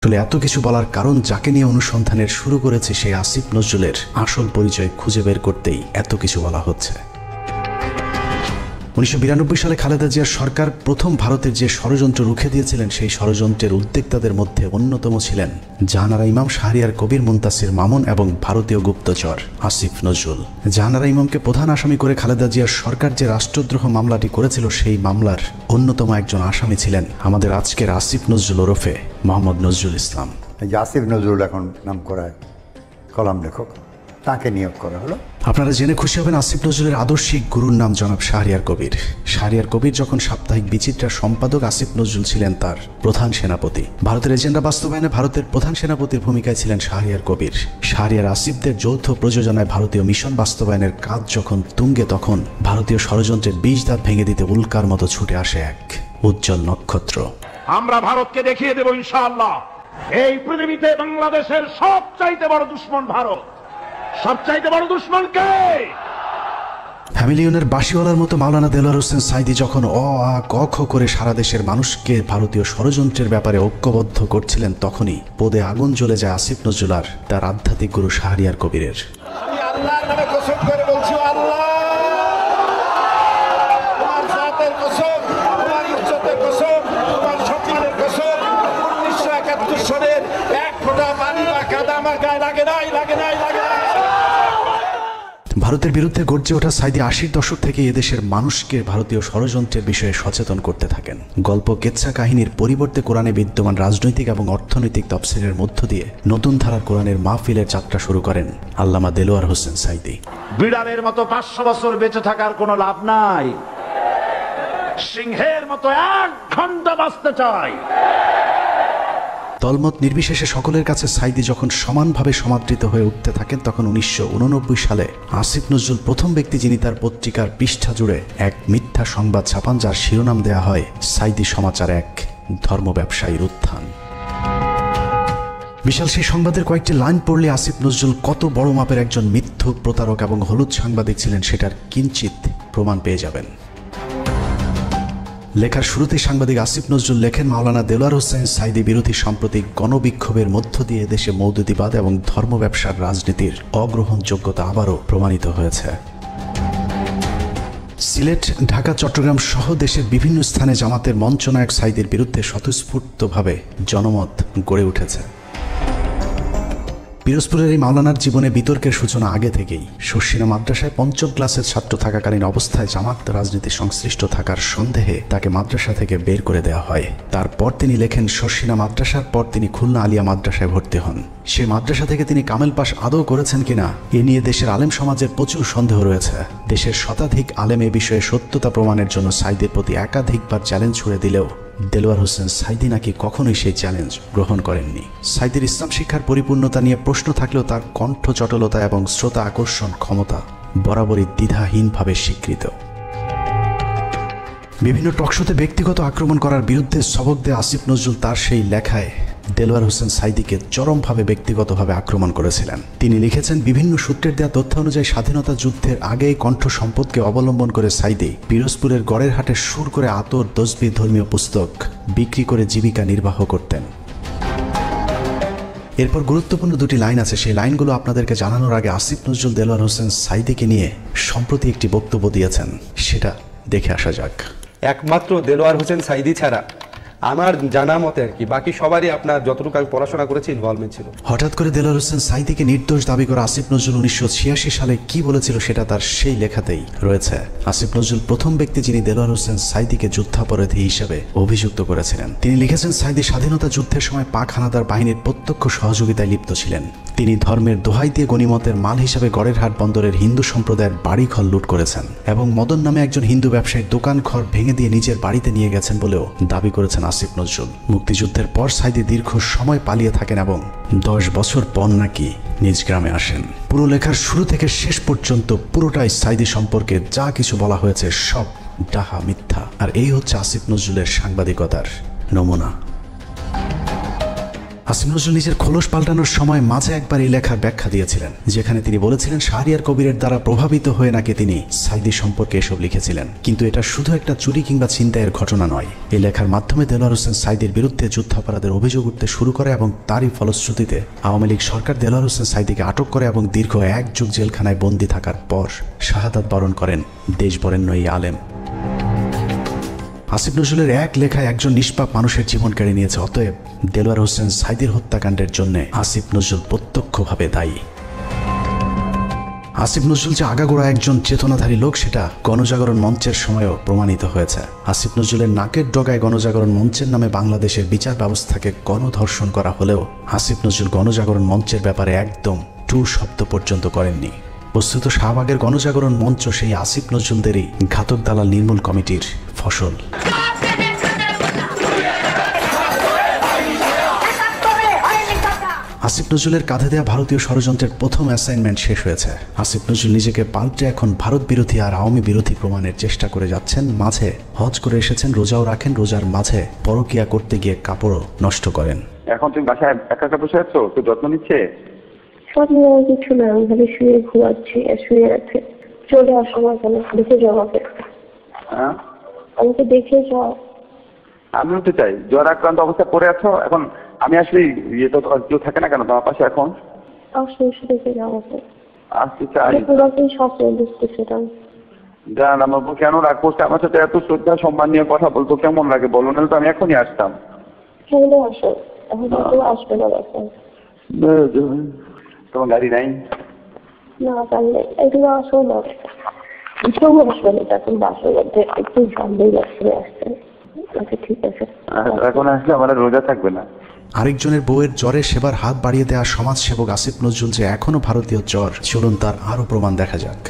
আসলে এত কিছু বলার কারণ যাকে নিয়ে অনুসন্ধানের শুরু করেছে সেই আসিফ নজরুলের আসল পরিচয় খুঁজে বের করতেই এত কিছু বলা হচ্ছে। 1992 সালে খালেদা জিয়ার সরকার প্রথম ভারতের যে ষড়যন্ত্র রুখে দিয়েছিলেন সেই ষড়যন্ত্রের উদ্যোক্তাদের মধ্যে অন্যতম ছিলেন জাহানারা ইমাম, শাহরিয়ার কবির, মুনতাসির মামুন এবং ভারতীয় গুপ্তচর আসিফ নজরুল। জাহানারা ইমামকে প্রধান আসামি করে খালেদা জিয়ার সরকার যে রাষ্ট্রদ্রোহ মামলাটি করেছিল সেই মামলার অন্যতম একজন আসামি ছিলেন আমাদের আজকের আসিফ নজরুল ওরফে মোহাম্মদ নজরুল ইসলাম। আসিফ নজরুল এখন নাম করায় কলাম লেখক, তাকে নিয়োগ করা হলো। আপনারা জেনে খুশি হবেন আসিফ নজরুলের আদর্শিক গুরুর নাম জনাব শাহরিয়ার কবির। শাহরিয়ার কবির যখন সাপ্তাহিক বিচিত্রার সম্পাদক, আসিফ নজরুল ছিলেন তার প্রধান সেনাপতি। ভারতের এজেন্ডা বাস্তবায়নে ভারতের প্রধান সেনাপতির ভূমিকায় ছিলেন শাহরিয়ার কবির। শাহরিয়ার আসিফদের যৌথ প্রযোজনায় ভারতীয় মিশন বাস্তবায়নের কাজ যখন তুঙ্গে, তখন ভারতীয় ষড়যন্ত্রের বীজ দাঁত ভেঙে দিতে উল্কার মতো ছুটে আসে এক উজ্জ্বল নক্ষত্র। আমরা ভারতকে দেখিয়ে দেব ইনশাআল্লাহ, এই পৃথিবীতে বাংলাদেশের সবচাইতে বড় দুশ্মন ভারত। সবচাইতে বড় দুশ্মন কে? হ্যামিলিয়নের বাঁশিওয়ালার মতো মাওলানা দেলোয়ার হোসেন সাঈদী যখন অ আ ক খ করে সারা দেশের মানুষকে ভারতীয় ষড়যন্ত্রের ব্যাপারে ঐক্যবদ্ধ করছিলেন, তখনই পদে আগুন জ্বলে যায় আসিফ নজরুল আর তার আধ্যাত্মিক গুরু শাহরিয়ার কবিরের। আমি আল্লাহর নামে কসম করে বলছি, আল্লাহ তোমার জাতের কসম, তোমার ইজ্জতের কসম, তোমার সম্মানের কসম, 1971 সনের এক ফোঁটা পানি বা কাদা আমার গায়ে লাগে নাই। ভারতের বিরুদ্ধে গর্জে ওঠা সাঈদী 80-র দশক থেকে এদেশের মানুষকে ভারতীয় ষড়যন্ত্রের বিষয়ে সচেতন করতে থাকেন। গল্প, কেচ্ছা কাহিনীর পরিবর্তে কোরআনে বিদ্যমান রাজনৈতিক এবং অর্থনৈতিক তফসিলের মধ্য দিয়ে নতুন ধারার কোরআনের মাহফিলের যাত্রা শুরু করেন আল্লামা দেলোয়ার হোসেন সাঈদী। বিড়ালের মতো 500 বছর বেঁচে থাকার কোনো লাভ নাই, সিংহের মতো 1 ঘন্টা বাঁচতে চাই। দলমত নির্বিশেষে সকলের কাছে সাঈদী যখন সমানভাবে সমাদৃত হয়ে উঠতে থাকেন, তখন 1989 সালে আসিফ নজরুল প্রথম ব্যক্তি যিনি তার পত্রিকার পৃষ্ঠা জুড়ে এক মিথ্যা সংবাদ ছাপান, যার শিরোনাম দেয়া হয় সাঈদী সমাচার, এক ধর্ম ব্যবসায়ীর উত্থান। বিশাল সেই সংবাদের কয়েকটি লাইন পড়লে আসিফ নজরুল কত বড় মাপের একজন মিথ্যুক, প্রতারক এবং হলুদ সাংবাদিক ছিলেন সেটার কিঞ্চিত প্রমাণ পেয়ে যাবেন। লেখার শুরুতেই সাংবাদিক আসিফ নজরুল লেখেন, মাওলানা দেলোয়ার হোসেন সাঈদী বিরোধী সাম্প্রতিক গণবিক্ষোভের মধ্য দিয়ে দেশে মৌদুদিবাদ এবং ধর্ম ব্যবসার রাজনীতির অগ্রহণযোগ্যতা আবারও প্রমাণিত হয়েছে। সিলেট, ঢাকা, চট্টগ্রাম সহ দেশের বিভিন্ন স্থানে জামাতের মঞ্চনায়ক সাঈদীর বিরুদ্ধে স্বতঃস্ফূর্তভাবে জনমত গড়ে উঠেছে। পিরোজপুরের এই মাওলানার জীবনে বিতর্কের সূচনা আগে থেকেই। শর্ষিনা মাদ্রাসায় 5ম ক্লাসের ছাত্র থাকাকালীন অবস্থায় জামাত রাজনীতি সংশ্লিষ্ট থাকার সন্দেহে তাকে মাদ্রাসা থেকে বের করে দেওয়া হয়। তারপর তিনি লেখেন, শর্ষিনা মাদ্রাসার পর তিনি খুলনা আলিয়া মাদ্রাসায় ভর্তি হন। সেই মাদ্রাসা থেকে তিনি কামেল পাশ আদৌ করেছেন কিনা এ নিয়ে দেশের আলেম সমাজের প্রচুর সন্দেহ রয়েছে। দেশের শতাধিক আলেম এ বিষয়ে সত্যতা প্রমাণের জন্য সাঈদীর প্রতি একাধিকবার চ্যালেঞ্জ ছুড়ে দিলেও দেলোয়ার হোসেন সাঈদী নাকি কখনোই সেই চ্যালেঞ্জ গ্রহণ করেননি। সাঈদীর ইসলাম শিক্ষার পরিপূর্ণতা নিয়ে প্রশ্ন থাকলেও তার কণ্ঠ চটলতা এবং শ্রোতা আকর্ষণ ক্ষমতা বরাবরই দ্বিধাহীনভাবে স্বীকৃত। বিভিন্ন টকশোতে ব্যক্তিগত আক্রমণ করার বিরুদ্ধে সবক দেয়া আসিফ নজরুল তার সেই লেখায় দেলোয়ার হোসেন সাঈদীকে চরমভাবে ব্যক্তিগতভাবে আক্রমণ করেছিলেন। তিনি লিখেছেন, বিভিন্ন সূত্রের দেওয়া তথ্য অনুযায়ী স্বাধীনতা যুদ্ধের আগেই কণ্ঠ সম্পদকে অবলম্বন করে সাঈদী পিরোজপুরের গড়ের হাটে সুর করে আতর, তসবিহ, ধর্মীয় পুস্তক বিক্রি করে জীবিকা নির্বাহ করতেন। এরপর গুরুত্বপূর্ণ দুটি লাইন আছে, সেই লাইনগুলো আপনাদেরকে জানানোর আগে আসিফ নজরুল দেলোয়ার হোসেন সাঈদীকে নিয়ে সম্প্রতি একটি বক্তব্য দিয়েছেন, সেটা দেখে আসা যাক। একমাত্র দেলোয়ার হোসেন সাঈদী ছাড়া আমার জানা মতে আর কি বাকি সবারই আপনার যতটুকু আমি পড়াশোনা করেছি ইনভলভমেন্ট ছিল। হঠাৎ করে দেলোয়ার হোসেন সাঈদীকে নির্দোষ দাবি করে আসিফ নজরুল 1986 সালে কি বলেছিল সেটা তার সেই লেখাতেই রয়েছে। আসিফ নজরুল প্রথম ব্যক্তি যিনি দেলোয়ার হোসেন সাঈদীকে যুদ্ধাপরাধী হিসেবে অভিযুক্ত করেছিলেন। তিনি লিখেছেন, সাঈদী স্বাধীনতা যুদ্ধের সময় পাক হানাদার বাহিনীর প্রত্যক্ষ সহযোগিতায় লিপ্ত ছিলেন। তিনি ধর্মের দোহাই দিয়ে গনিমতের মাল হিসাবে গড়েরহাট বন্দরের হিন্দু সম্প্রদায়ের বাড়িঘর লুট করেছেন এবং মদন নামে একজন হিন্দু ব্যবসায়ীর দোকান ঘর ভেঙে দিয়ে নিজের বাড়িতে নিয়ে গেছেন বলেও দাবি করেছেন আসিফ নজরুল। মুক্তিযুদ্ধের পর সাঈদী দীর্ঘ সময় পালিয়ে থাকেন এবং 10 বছর পর নাকি নিজ গ্রামে আসেন। পুরো লেখার শুরু থেকে শেষ পর্যন্ত পুরোটাই সাঈদী সম্পর্কে যা কিছু বলা হয়েছে সব ডাহা, মিথ্যা। আর এই হচ্ছে আসিফ নজরুলের সাংবাদিকতার নমুনা। আসিফ নজরুল নিজের খোলস পাল্টানোর সময় মাঝে একবার এই লেখার ব্যাখ্যা দিয়েছিলেন, যেখানে তিনি বলেছিলেন শাহরিয়ার কবিরের দ্বারা প্রভাবিত হয়ে নাকি তিনি সাইদি সম্পর্কে এসব লিখেছিলেন। কিন্তু এটা শুধু একটা চুরি কিংবা ছিনতাইয়ের ঘটনা নয়। এই লেখার মাধ্যমে দেলোয়ার হোসেন সাইদির বিরুদ্ধে যুদ্ধাপরাধের অভিযোগ উঠতে শুরু করে এবং তারই ফলশ্রুতিতে আওয়ামী লীগ সরকার দেলোয়ার হোসেন সাইদিকে আটক করে এবং দীর্ঘ 1 যুগ জেলখানায় বন্দী থাকার পর শাহাদাত বরণ করেন দেশ বরেণ্য এই আলেম। আসিফ নজরুলের এক লেখায় একজন নিষ্পাপ মানুষের জীবন কেড়ে নিয়েছে। অতএব দেলোয়ার হোসেন সাইদির হত্যাকাণ্ডের জন্য আসিফ নজরুল প্রত্যক্ষভাবে দায়ী। আসিফ নজরুল যে আগাগোড়া একজন চেতনাধারী লোক সেটা গণজাগরণ মঞ্চের সময়ও প্রমাণিত হয়েছে। আসিফ নজরুলের নাকের ডগায় গণজাগরণ মঞ্চের নামে বাংলাদেশের বিচার ব্যবস্থাকে গণধর্ষণ করা হলেও আসিফ নজরুল গণজাগরণ মঞ্চের ব্যাপারে একদম টু শব্দ পর্যন্ত করেননি। বস্তুত শাহবাগের গণজাগরণ মঞ্চ সেই আসিফ নজরুলদেরই ঘাতক দালাল নির্মূল কমিটির ফসল। আসিফ নজরুলের কাঁধে দেয়া ভারতীয় ষড়যন্ত্রের প্রথম অ্যাসাইনমেন্ট শেষ হয়েছে। আসিফ নজরুল নিজেকে পাল্টে এখন ভারত বিরোধী আর আওয়ামী বিরোধী প্রমাণের চেষ্টা করে যাচ্ছেন। মাঝে হজ করে এসেছেন, রোজাও রাখেন, রোজার মাঝে পরকিয়া করতে গিয়ে কাপড়ও নষ্ট করেন। এখন তুমি বাসায় একা একা বসে আছো, তো যত্ন নিচ্ছে? সব নেওয়ার কিছু না, আমি ভাবে শুয়ে ঘুমাচ্ছি আর শুয়ে আছে। চলে আসো না কেন, দেখে যাও আমাকে। হ্যাঁ, আমাকে দেখে যাও। আমিও তো চাই। জ্বর আক্রান্ত অবস্থায় পড়ে আছো এখন। আমি আসলে ইয়ে তো কেউ থাকে না কেন তোমার পাশে এখন? আসো, এসে দেখে যাও আমাকে। আসতে চাই। পুরাতন স্বপ্ন দেখতেছিলাম। জান, আমার উপর কেন রাগ করছে? আমার সাথে এত শ্রদ্ধা সম্মান নিয়ে কথা বলতো কেমন লাগে বলো, না তো আমি এখনই আসতাম। চলে আসো, এখন তো আসবে না বাসায়। তোমার গাড়ি নাই? না পারলে এগুলো আসো না, কেউ আসবে না, তখন বাসার মধ্যে একটু জানলেই আসবে আসতে। আচ্ছা ঠিক আছে, এখন আসলে আমার আর রোজা থাকবে না। আরেকজনের বউয়ের জ্বরে সেবার হাত বাড়িয়ে দেওয়া সমাজসেবক আসিফ নজরুল যে এখনো ভারতীয় জ্বর, চলুন তার আরো প্রমাণ দেখা যাক।